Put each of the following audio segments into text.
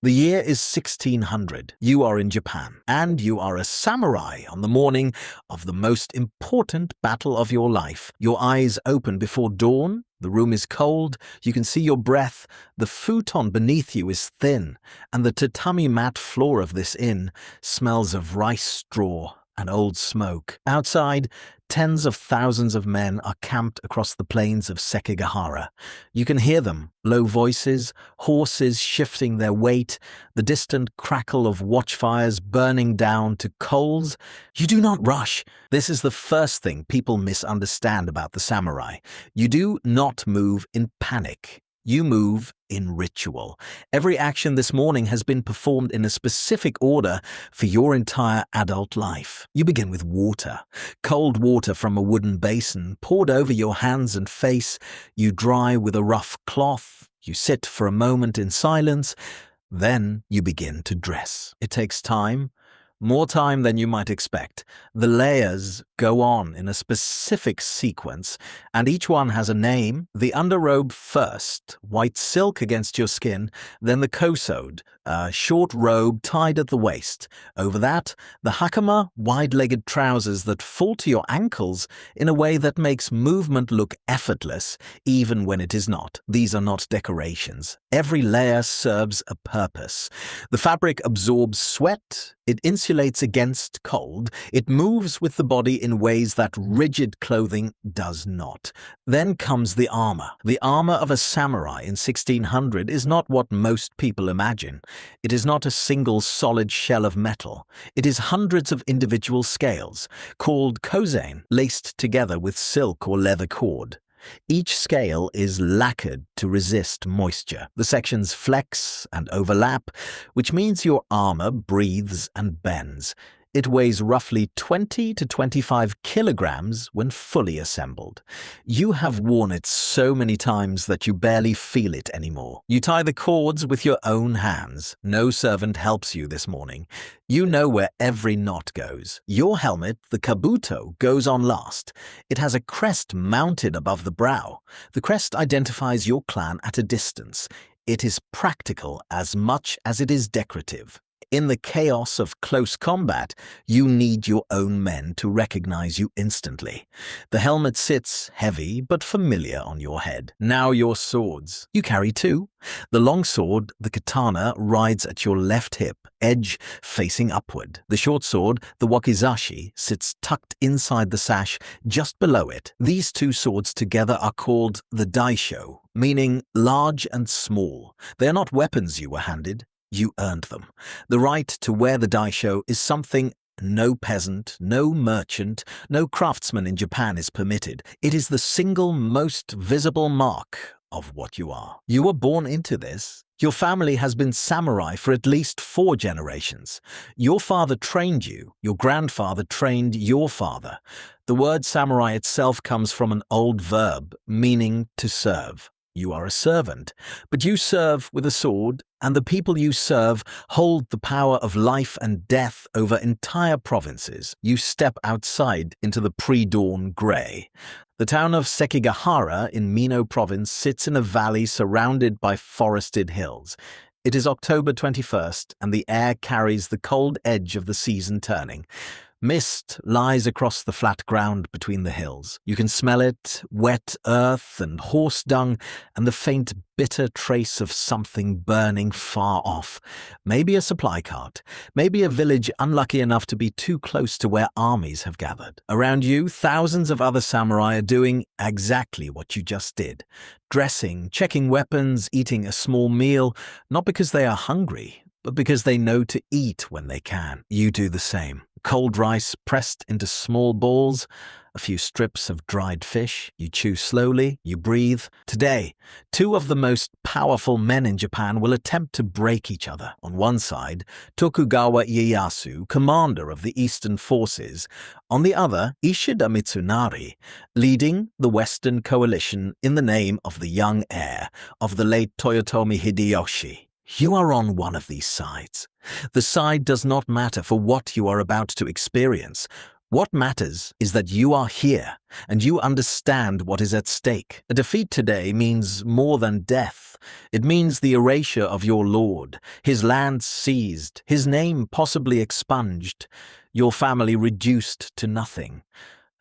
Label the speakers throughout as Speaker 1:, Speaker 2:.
Speaker 1: The year is 1600. You are in Japan, and you are a samurai on the morning of the most important battle of your life. Your eyes open before dawn. The room is cold. You can see your breath. The futon beneath you is thin, and the tatami mat floor of this inn smells of rice straw and old smoke. Outside, tens of thousands of men are camped across the plains of Sekigahara. You can hear them, low voices, horses shifting their weight, the distant crackle of watchfires burning down to coals. You do not rush. This is the first thing people misunderstand about the samurai. You do not move in panic. You move in ritual. Every action this morning has been performed in a specific order for your entire adult life. You begin with water. Cold water from a wooden basin poured over your hands and face. You dry with a rough cloth. You sit for a moment in silence. Then you begin to dress. It takes time. More time than you might expect. The layers go on in a specific sequence, and each one has a name. The underrobe first, white silk against your skin, then the kosode, a short robe tied at the waist. Over that, the hakama, wide-legged trousers that fall to your ankles in a way that makes movement look effortless, even when it is not. These are not decorations. Every layer serves a purpose. The fabric absorbs sweat. It insulates against cold. It moves with the body in ways that rigid clothing does not. Then comes the armor. The armor of a samurai in 1600 is not what most people imagine. It is not a single solid shell of metal. It is hundreds of individual scales, called kozen, laced together with silk or leather cord. Each scale is lacquered to resist moisture. The sections flex and overlap, which means your armor breathes and bends. It weighs roughly 20 to 25 kilograms when fully assembled. You have worn it so many times that you barely feel it anymore. You tie the cords with your own hands. No servant helps you this morning. You know where every knot goes. Your helmet, the kabuto, goes on last. It has a crest mounted above the brow. The crest identifies your clan at a distance. It is practical as much as it is decorative. In the chaos of close combat, you need your own men to recognize you instantly. The helmet sits heavy but familiar on your head. Now your swords. You carry two. The long sword, the katana, rides at your left hip, edge facing upward. The short sword, the wakizashi, sits tucked inside the sash just below it. These two swords together are called the daisho, meaning large and small. They are not weapons you were handed. You earned them. The right to wear the daisho is something no peasant, no merchant, no craftsman in Japan is permitted. It is the single most visible mark of what you are. You were born into this. Your family has been samurai for at least 4 generations. Your father trained you. Your grandfather trained your father. The word samurai itself comes from an old verb meaning to serve. You are a servant, but you serve with a sword, and the people you serve hold the power of life and death over entire provinces. You step outside into the pre-dawn grey. The town of Sekigahara in Mino province sits in a valley surrounded by forested hills. It is October 21st, and the air carries the cold edge of the season turning. Mist lies across the flat ground between the hills. You can smell it, wet earth and horse dung, and the faint, bitter trace of something burning far off. Maybe a supply cart, maybe a village unlucky enough to be too close to where armies have gathered. Around you, thousands of other samurai are doing exactly what you just did. Dressing, checking weapons, eating a small meal, not because they are hungry, but because they know to eat when they can. You do the same. Cold rice pressed into small balls, a few strips of dried fish. You chew slowly, you breathe. Today, 2 of the most powerful men in Japan will attempt to break each other. On one side, Tokugawa Ieyasu, commander of the Eastern forces. On the other, Ishida Mitsunari, leading the Western coalition in the name of the young heir of the late Toyotomi Hideyoshi. You are on one of these sides. The side does not matter for what you are about to experience. What matters is that you are here and you understand what is at stake. A defeat today means more than death. It means the erasure of your lord, his land seized, his name possibly expunged, your family reduced to nothing.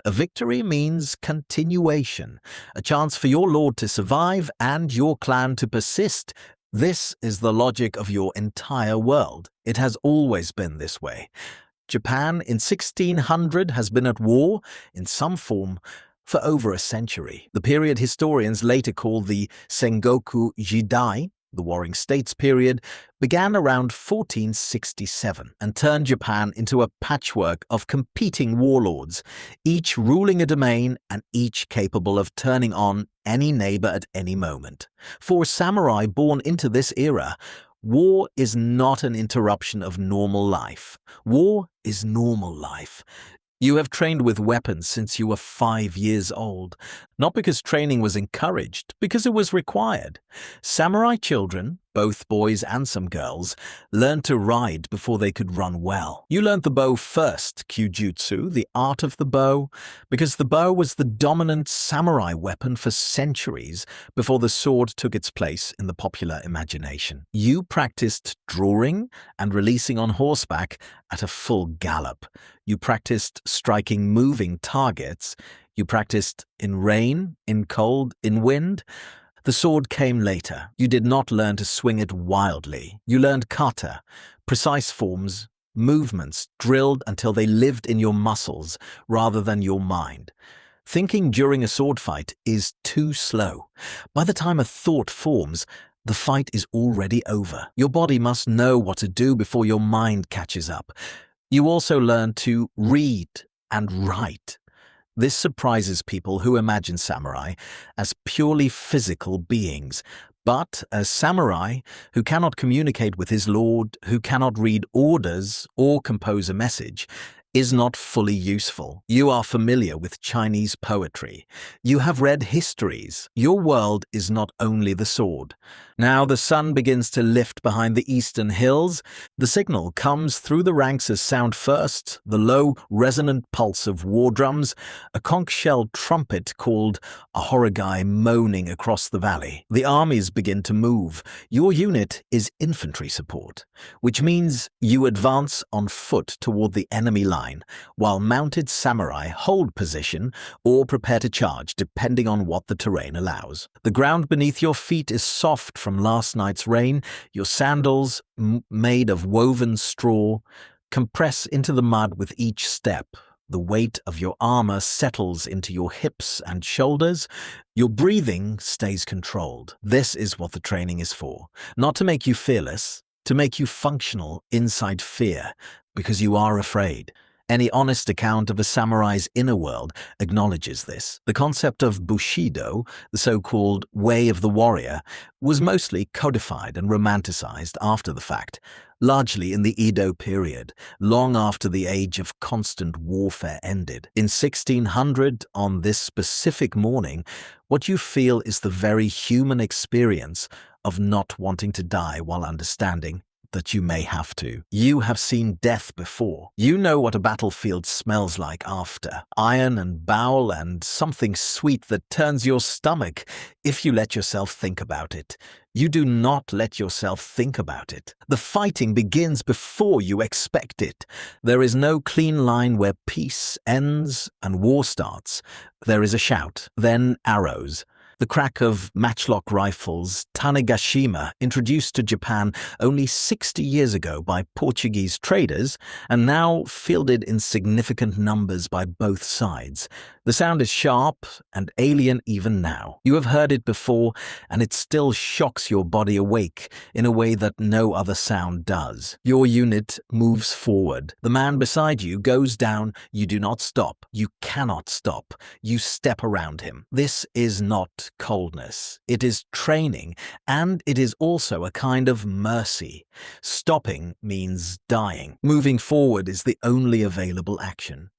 Speaker 1: A victory means continuation, a chance for your lord to survive and your clan to persist. This is the logic of your entire world. It has always been this way. Japan in 1600 has been at war, in some form, for over a century. The period historians later call the Sengoku Jidai, the Warring States period, began around 1467 and turned Japan into a patchwork of competing warlords, each ruling a domain and each capable of turning on any neighbor at any moment. For samurai born into this era, war is not an interruption of normal life. War is normal life. You have trained with weapons since you were 5 years old, not because training was encouraged, because it was required. Samurai children, both boys and some girls, learned to ride before they could run well. You learned the bow first, kyujutsu, the art of the bow, because the bow was the dominant samurai weapon for centuries before the sword took its place in the popular imagination. You practiced drawing and releasing on horseback at a full gallop. You practiced striking moving targets. You practiced in rain, in cold, in wind. The sword came later. You did not learn to swing it wildly. You learned kata, precise forms, movements drilled until they lived in your muscles rather than your mind. Thinking during a sword fight is too slow. By the time a thought forms, the fight is already over. Your body must know what to do before your mind catches up. You also learn to read and write. This surprises people who imagine samurai as purely physical beings. But a samurai who cannot communicate with his lord, who cannot read orders or compose a message, is not fully useful. You are familiar with Chinese poetry. You have read histories. Your world is not only the sword. Now the sun begins to lift behind the eastern hills. The signal comes through the ranks as sound first, the low, resonant pulse of war drums, a conch-shell trumpet called a horogai moaning across the valley. The armies begin to move. Your unit is infantry support, which means you advance on foot toward the enemy line, while mounted samurai hold position or prepare to charge depending on what the terrain allows. The ground beneath your feet is soft from last night's rain. Your sandals, made of woven straw, compress into the mud with each step. The weight of your armor settles into your hips and shoulders. Your breathing stays controlled. This is what the training is for. Not to make you fearless, to make you functional inside fear, because you are afraid. Any honest account of a samurai's inner world acknowledges this. The concept of Bushido, the so-called way of the warrior, was mostly codified and romanticized after the fact, largely in the Edo period, long after the age of constant warfare ended. In 1600, on this specific morning, what you feel is the very human experience of not wanting to die while understanding that you may have to. You have seen death before. You know what a battlefield smells like after. Iron and bowel and something sweet that turns your stomach if you let yourself think about it. You do not let yourself think about it. The fighting begins before you expect it. There is no clean line where peace ends and war starts. There is a shout, then arrows. The crack of matchlock rifles, Tanegashima, introduced to Japan only 60 years ago by Portuguese traders and now fielded in significant numbers by both sides. The sound is sharp and alien even now. You have heard it before, and it still shocks your body awake in a way that no other sound does. Your unit moves forward. The man beside you goes down. You do not stop. You cannot stop. You step around him. This is not coldness. It is training, and it is also a kind of mercy. Stopping means dying. Moving forward is the only available action.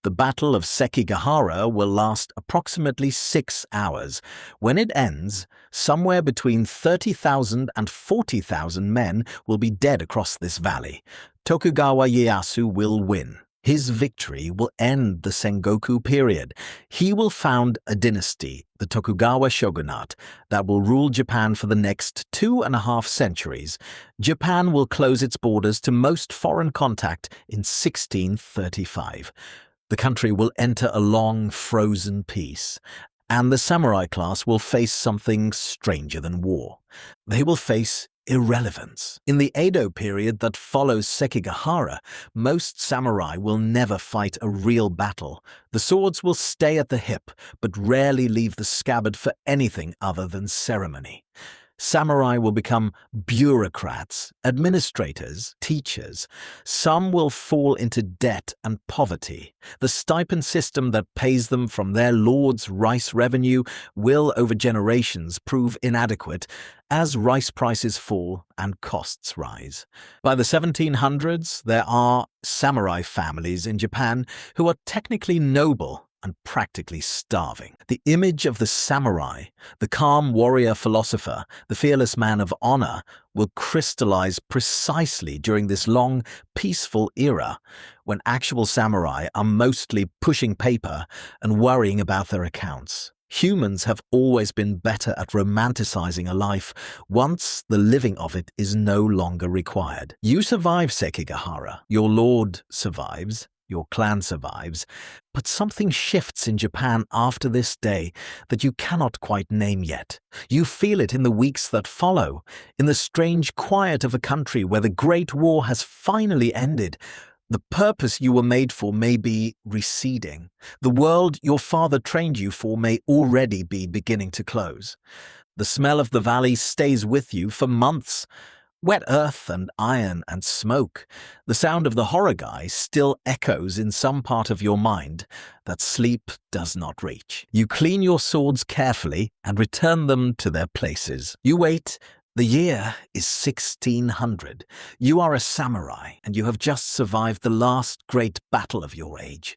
Speaker 1: The Battle of Sekigahara will last approximately 6 hours. When it ends, somewhere between 30,000 and 40,000 men will be dead across this valley. Tokugawa Ieyasu will win. His victory will end the Sengoku period. He will found a dynasty, the Tokugawa shogunate, that will rule Japan for the next 2.5 centuries. Japan will close its borders to most foreign contact in 1635. The country will enter a long, frozen peace, and the samurai class will face something stranger than war. They will face irrelevance. In the Edo period that follows Sekigahara, most samurai will never fight a real battle. The swords will stay at the hip, but rarely leave the scabbard for anything other than ceremony. Samurai will become bureaucrats, administrators, teachers. Some will fall into debt and poverty. The stipend system that pays them from their lord's rice revenue will, over generations, prove inadequate as rice prices fall and costs rise. By the 1700s, there are samurai families in Japan who are technically noble and practically starving. The image of the samurai, the calm warrior philosopher, the fearless man of honor, will crystallize precisely during this long, peaceful era when actual samurai are mostly pushing paper and worrying about their accounts. Humans have always been better at romanticizing a life once the living of it is no longer required. You survive Sekigahara, your lord survives, your clan survives, but something shifts in Japan after this day that you cannot quite name yet. You feel it in the weeks that follow, in the strange quiet of a country where the Great War has finally ended. The purpose you were made for may be receding. The world your father trained you for may already be beginning to close. The smell of the valley stays with you for months. Wet earth and iron and smoke. The sound of the horror guy still echoes in some part of your mind that sleep does not reach. You clean your swords carefully and return them to their places. You wait. The year is 1600. You are a samurai and you have just survived the last great battle of your age.